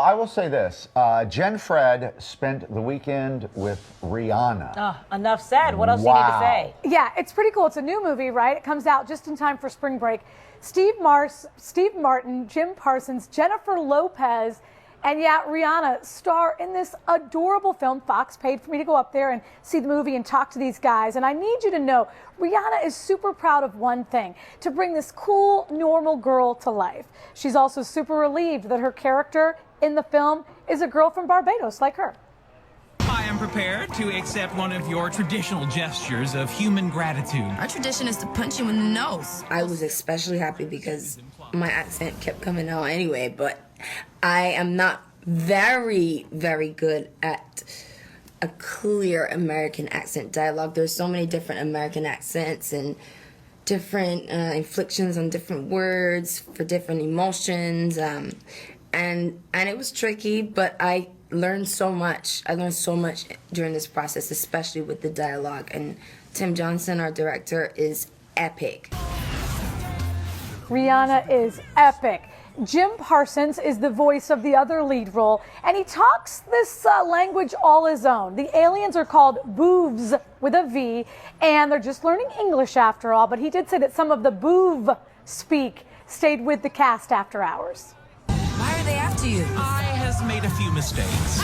I will say this. Jen Fred spent the weekend with Rihanna. Enough said. What else do you need to say? Yeah, it's pretty cool. It's a new movie, right? It comes out just in time for spring break. Steve Martin, Jim Parsons, Jennifer Lopez, and yeah, Rihanna star in this adorable film. Fox paid for me to go up there and see the movie and talk to these guys. And I need you to know, Rihanna is super proud of one thing, to bring this cool, normal girl to life. She's also super relieved that her character in the film is a girl from Barbados like her. I am prepared to accept one of your traditional gestures of human gratitude. Our tradition is to punch you in the nose. I was especially happy because my accent kept coming out anyway, but I am not very, very good at a clear American accent dialogue. There's so many different American accents and different inflections on different words for different emotions. And it was tricky, but I learned so much. I learned so much during this process, especially with the dialogue. And Tim Johnson, our director, is epic. Rihanna is epic. Jim Parsons is the voice of the other lead role, and he talks this language all his own. The aliens are called boovs with a V, and they're just learning English after all, but he did say that some of the boov speak stayed with the cast after hours. Why are they after you? I has made a few mistakes.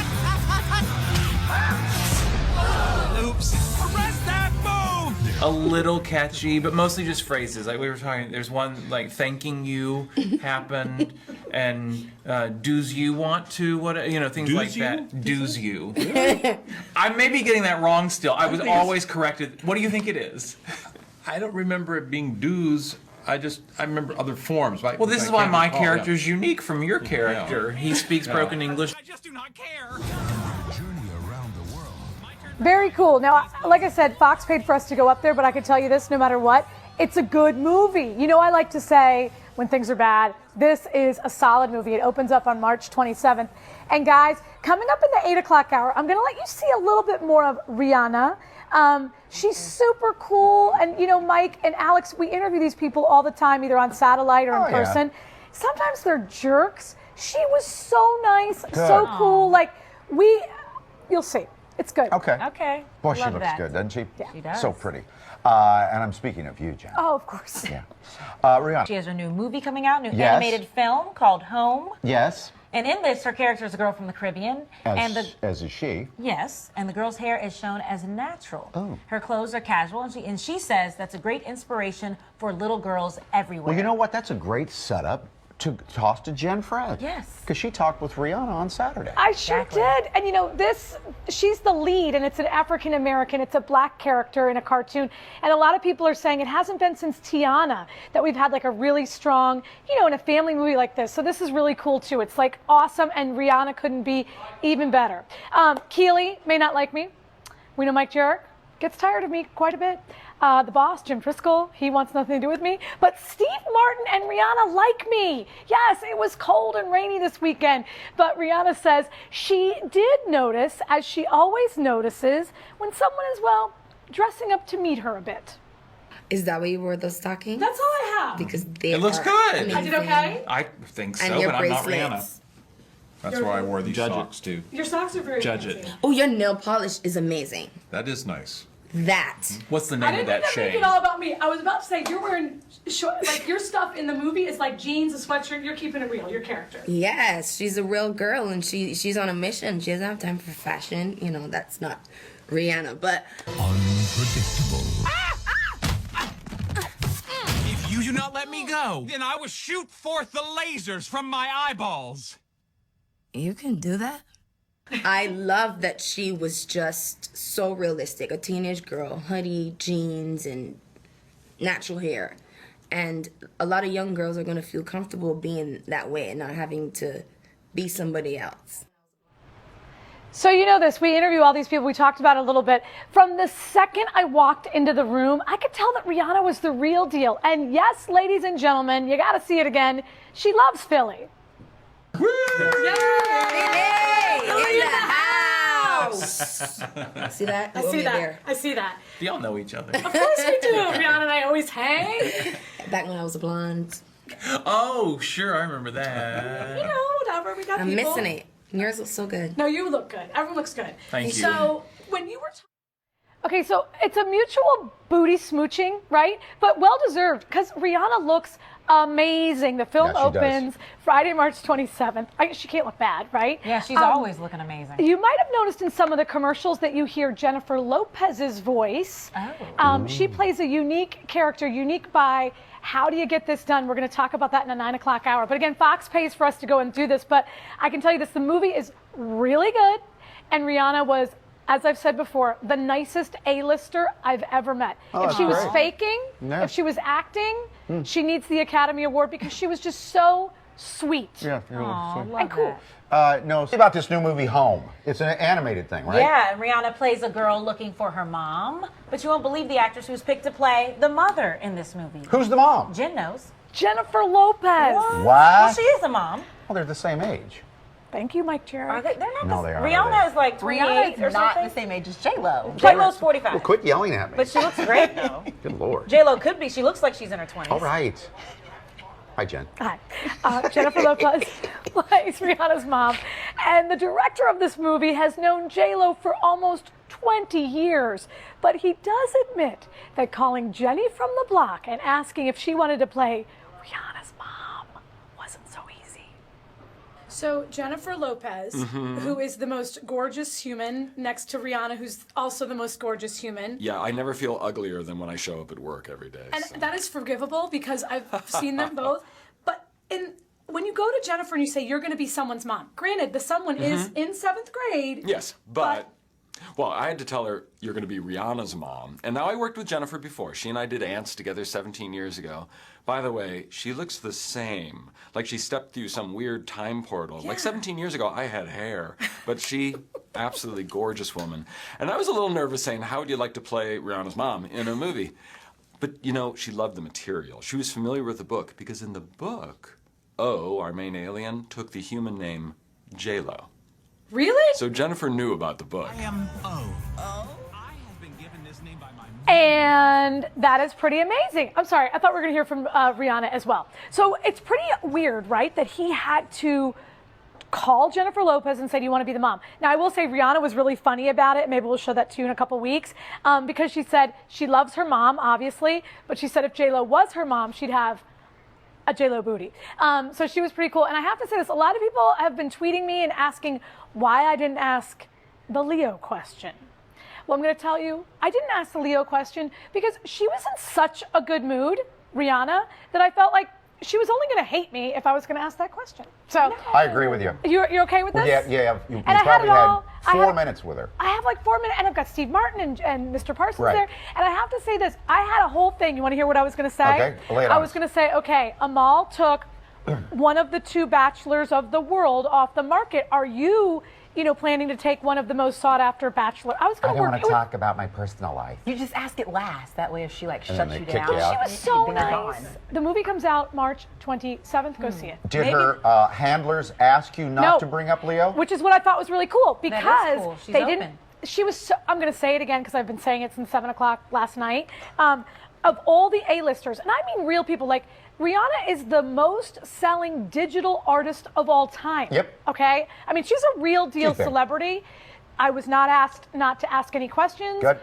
Oops. Arrest that move! A little catchy, but mostly just phrases. Like we were talking, there's one like "thanking you" happened, and "does you want to?" What, you know, things like that. Does you? I may be getting that wrong still. I was always corrected. What do you think it is? I don't remember it being dues. I remember other forms. Right? Well, this is why my character is unique from your character. He speaks broken English. I just do not care. Very cool. Now, like I said, Fox paid for us to go up there, but I can tell you this, no matter what, it's a good movie. You know, I like to say when things are bad, this is a solid movie. It opens up on March 27th. And guys, coming up in the 8 o'clock hour, I'm going to let you see a little bit more of Rihanna. She's super cool. And, you know, Mike and Alex, we interview these people all the time, either on satellite or in person. Yeah. Sometimes they're jerks. She was so nice, so cool. Like, you'll see. It's good. Okay. Okay. Boy, she looks good, doesn't she? Yeah. She does. So pretty. And I'm speaking of you, Jen. Oh, of course. Yeah. Rihanna. She has a new movie coming out, animated film called Home. Yes. And in this, her character is a girl from the Caribbean. As is she. Yes, and the girl's hair is shown as natural. Oh. Her clothes are casual, and she says that's a great inspiration for little girls everywhere. Well, you know what? That's a great setup to toss to Jen Fred. Yes. Because she talked with Rihanna on Saturday. I sure did. And you know, she's the lead, and it's an African American, it's a black character in a cartoon. And a lot of people are saying it hasn't been since Tiana that we've had like a really strong, you know, in a family movie like this. So this is really cool too. It's like awesome, and Rihanna couldn't be even better. Keely may not like me. We know Mike Jurek gets tired of me quite a bit. The boss, Jim Driscoll, he wants nothing to do with me. But Steve Martin and Rihanna like me. Yes, it was cold and rainy this weekend. But Rihanna says she did notice, as she always notices, when someone is, well, dressing up to meet her a bit. Is that why you wore those stockings? That's all I have. Because It looks good. amazing. I did okay? I think so, And your but I'm not Rihanna. bracelets. That's why I wore these socks too. Your socks are very Judge fancy. it. Oh, your nail polish is amazing. That is nice. That. What's the I name didn't of that think that make shade? it all about me. I was about to say, you're wearing, like, your stuff in the movie is like jeans, a sweatshirt. You're keeping it real, your character. Yes, she's a real girl, and she's on a mission. She doesn't have time for fashion. You know, that's not Rihanna, but unpredictable. If you do not let me go, then I will shoot forth the lasers from my eyeballs. you can do that? I love that she was just so realistic. A teenage girl, hoodie, jeans, and natural hair. And a lot of young girls are going to feel comfortable being that way and not having to be somebody else. So you know this, we interview all these people, we talked about it a little bit. From the second I walked into the room, I could tell that Rihanna was the real deal. And yes, ladies and gentlemen, you gotta see it again, she loves Philly. Woo! Yay! In the house! See that? I see that. I see that. Do y'all know each other? Of course we do. Rihanna and I always hang. Back when I was a blonde. Oh, sure, I remember that. You know, whatever. cover. We got I'm people. missing it. Yours looks so good. No, you look good. Everyone looks good. Thank you. So when you were okay, so it's a mutual booty smooching, right? But well deserved because Rihanna looks amazing. The film Yeah, she does. opens Friday, March 27th. She can't look bad, right? Yeah, she's always looking amazing. You might have noticed in some of the commercials that you hear Jennifer Lopez's voice. Oh. She plays a unique character, unique by how do you get this done? We're going to talk about that in the 9 o'clock hour. But again, Fox pays for us to go and do this. But I can tell you this, the movie is really good. And Rihanna was, as I've said before, the nicest A-lister I've ever met. Oh, if she was that's faking, Yeah. if she was acting, she needs the Academy Award because she was just so sweet. Yeah. Aw, love And cool. that. No, say about this new movie, Home. It's an animated thing, right? Yeah, and Rihanna plays a girl looking for her mom, but you won't believe the actress who's picked to play the mother in this movie. Who's the mom? Jen knows. Jennifer Lopez. What? Well, she is a mom. Well, they're the same age. Thank you, Mike Are Jarrett. they? They're not. No, they are, Rihanna are they? is like 28 Rihanna's or not something. the same age as J-Lo. J-Lo's 45. Well, quit yelling at me. But she looks great though. Good Lord. J-Lo could be. She looks like she's in her 20s. All right. Hi, Jen. Hi. Jennifer Lopez plays Rihanna's mom. And the director of this movie has known J-Lo for almost 20 years. But he does admit that calling Jenny from the block and asking if she wanted to play Rihanna's mom wasn't so easy. So Jennifer Lopez, who is the most gorgeous human next to Rihanna, who's also the most gorgeous human. Yeah, I never feel uglier than when I show up at work every day. And so. that is forgivable because I've seen them both. But when you go to Jennifer and you say you're going to be someone's mom, granted, the someone is in 7th grade. Yes, but well, I had to tell her you're going to be Rihanna's mom. And now I worked with Jennifer before. She and I did Ants together 17 years ago. By the way, she looks the same. Like she stepped through some weird time portal. Like 17 years ago, I had hair. But she, absolutely gorgeous woman. And I was a little nervous saying, how would you like to play Rihanna's mom in a movie? But, you know, she loved the material. She was familiar with the book because in the book, O, our main alien, took the human name J-Lo. Really? So Jennifer knew about the book. I am O. I have been given this name by my mom. And that is pretty amazing. I'm sorry, I thought we were going to hear from Rihanna as well. So it's pretty weird, right, that he had to call Jennifer Lopez and say, do you want to be the mom? Now, I will say Rihanna was really funny about it. Maybe we'll show that to you in a couple weeks because she said she loves her mom, obviously, but she said if J-Lo was her mom, she'd have a J-Lo booty. So she was pretty cool. And I have to say this, a lot of people have been tweeting me and asking why I didn't ask the Leo question. Well, I'm going to tell you, I didn't ask the Leo question because she was in such a good mood, Rihanna, that I felt like she was only going to hate me if I was going to ask that question. So I agree with you. you're okay with this? Yeah. You And I had probably it all. had I 4 had- minutes with her. I have like 4 minutes, and I've got Steve Martin and Mr. Parsons Right. there. And I have to say this, I had a whole thing. You want to hear what I was going to say? Okay, lay it I on was us. going to say, okay, Amal took one of the 2 bachelors of the world off the market. Are you, planning to take one of the most sought after bachelor? I was I going don't to want to talk about my personal life. You just ask it last. That way, if she then shuts they you kick down, you out. She was so you'd be nice. gone. The movie comes out March 27th. Go see it. Did Maybe- her handlers ask you not No. to bring up Leo? Which is what I thought was really cool because cool. She's they open. didn't. She was. So, I'm going to say it again because I've been saying it since 7 o'clock last night. Of all the A-listers, and I mean real people, like Rihanna is the most selling digital artist of all time. Yep. Okay. I mean, she's a real deal She's big. celebrity. I was not asked not to ask any questions. Good.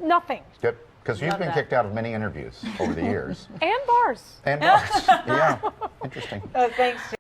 Nothing. Good. Because you've Love been that. kicked out of many interviews over the years. And bars. And yeah, interesting. Thanks.